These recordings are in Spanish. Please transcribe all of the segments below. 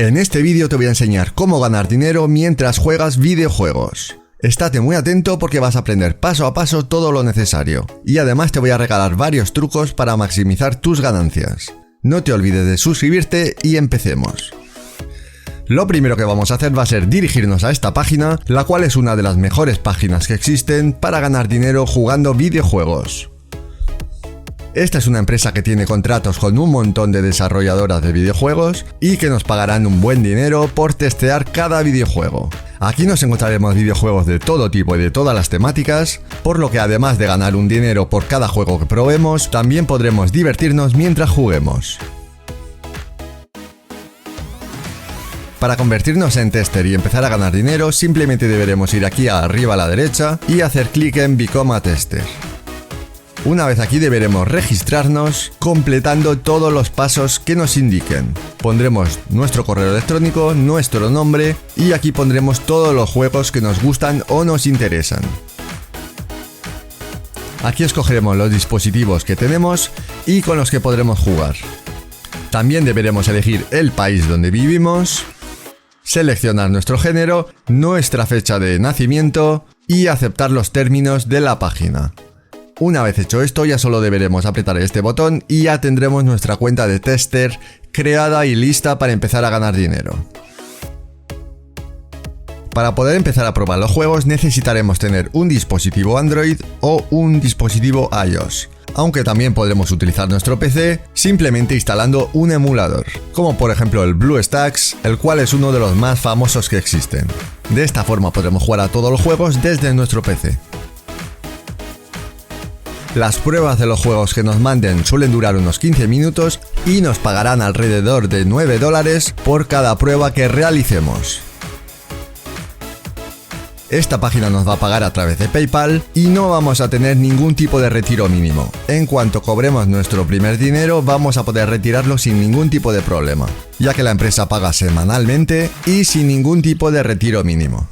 En este vídeo te voy a enseñar cómo ganar dinero mientras juegas videojuegos. Estate muy atento porque vas a aprender paso a paso todo lo necesario. Y además te voy a regalar varios trucos para maximizar tus ganancias. No te olvides de suscribirte y empecemos. Lo primero que vamos a hacer va a ser dirigirnos a esta página, la cual es una de las mejores páginas que existen para ganar dinero jugando videojuegos. Esta es una empresa que tiene contratos con un montón de desarrolladoras de videojuegos y que nos pagarán un buen dinero por testear cada videojuego. Aquí nos encontraremos videojuegos de todo tipo y de todas las temáticas, por lo que además de ganar un dinero por cada juego que probemos, también podremos divertirnos mientras juguemos. Para convertirnos en tester y empezar a ganar dinero, simplemente deberemos ir aquí arriba a la derecha y hacer clic en Become a Tester. Una vez aquí deberemos registrarnos completando todos los pasos que nos indiquen. Pondremos nuestro correo electrónico, nuestro nombre y aquí pondremos todos los juegos que nos gustan o nos interesan. Aquí escogeremos los dispositivos que tenemos y con los que podremos jugar. También deberemos elegir el país donde vivimos, seleccionar nuestro género, nuestra fecha de nacimiento y aceptar los términos de la página. Una vez hecho esto, ya solo deberemos apretar este botón y ya tendremos nuestra cuenta de tester creada y lista para empezar a ganar dinero. Para poder empezar a probar los juegos necesitaremos tener un dispositivo Android o un dispositivo iOS, aunque también podremos utilizar nuestro PC simplemente instalando un emulador, como por ejemplo el BlueStacks, el cual es uno de los más famosos que existen. De esta forma podremos jugar a todos los juegos desde nuestro PC. Las pruebas de los juegos que nos manden suelen durar unos 15 minutos y nos pagarán alrededor de $9 por cada prueba que realicemos. Esta página nos va a pagar a través de PayPal y no vamos a tener ningún tipo de retiro mínimo. En cuanto cobremos nuestro primer dinero vamos a poder retirarlo sin ningún tipo de problema, ya que la empresa paga semanalmente y sin ningún tipo de retiro mínimo.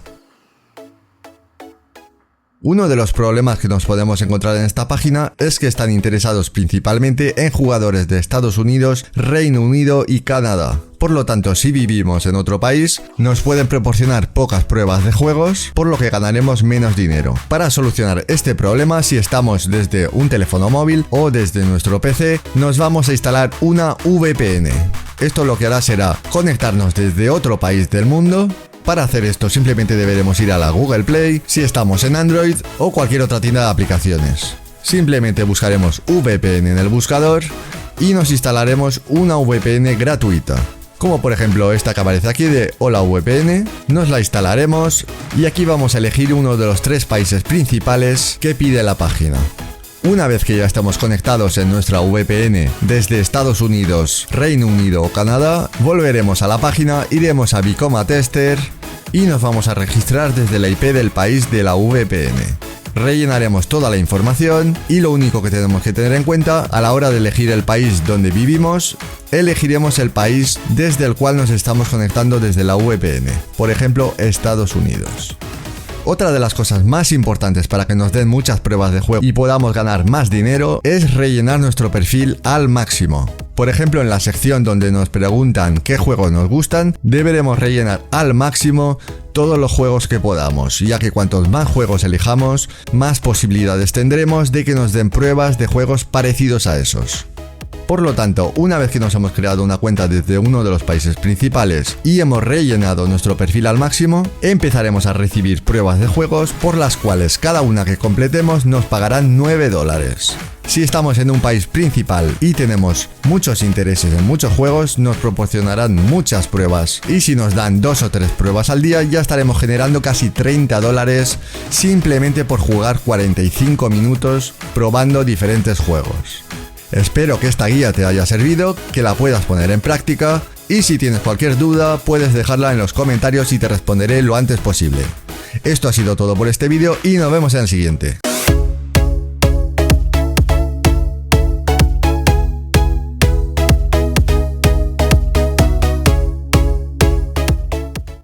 Uno de los problemas que nos podemos encontrar en esta página es que están interesados principalmente en jugadores de Estados Unidos, Reino Unido y Canadá. Por lo tanto, si vivimos en otro país, nos pueden proporcionar pocas pruebas de juegos, por lo que ganaremos menos dinero. Para solucionar este problema, si estamos desde un teléfono móvil o desde nuestro PC, nos vamos a instalar una VPN. Esto lo que hará será conectarnos desde otro país del mundo. Para hacer esto simplemente deberemos ir a la Google Play si estamos en Android o cualquier otra tienda de aplicaciones. Simplemente buscaremos VPN en el buscador y nos instalaremos una VPN gratuita. Como por ejemplo esta que aparece aquí de Hola VPN, nos la instalaremos y aquí vamos a elegir uno de los 3 países principales que pide la página. Una vez que ya estamos conectados en nuestra VPN desde Estados Unidos, Reino Unido o Canadá, volveremos a la página, iremos a Become a Tester y nos vamos a registrar desde la IP del país de la VPN. Rellenaremos toda la información y lo único que tenemos que tener en cuenta a la hora de elegir el país donde vivimos, elegiremos el país desde el cual nos estamos conectando desde la VPN, por ejemplo Estados Unidos. Otra de las cosas más importantes para que nos den muchas pruebas de juego y podamos ganar más dinero es rellenar nuestro perfil al máximo. Por ejemplo, en la sección donde nos preguntan qué juegos nos gustan, deberemos rellenar al máximo todos los juegos que podamos, ya que cuantos más juegos elijamos, más posibilidades tendremos de que nos den pruebas de juegos parecidos a esos. Por lo tanto, una vez que nos hemos creado una cuenta desde uno de los países principales y hemos rellenado nuestro perfil al máximo, empezaremos a recibir pruebas de juegos por las cuales cada una que completemos nos pagarán $9. Si estamos en un país principal y tenemos muchos intereses en muchos juegos, nos proporcionarán muchas pruebas y si nos dan 2 o 3 pruebas al día ya estaremos generando casi $30 simplemente por jugar 45 minutos probando diferentes juegos. Espero que esta guía te haya servido, que la puedas poner en práctica y si tienes cualquier duda puedes dejarla en los comentarios y te responderé lo antes posible. Esto ha sido todo por este vídeo y nos vemos en el siguiente.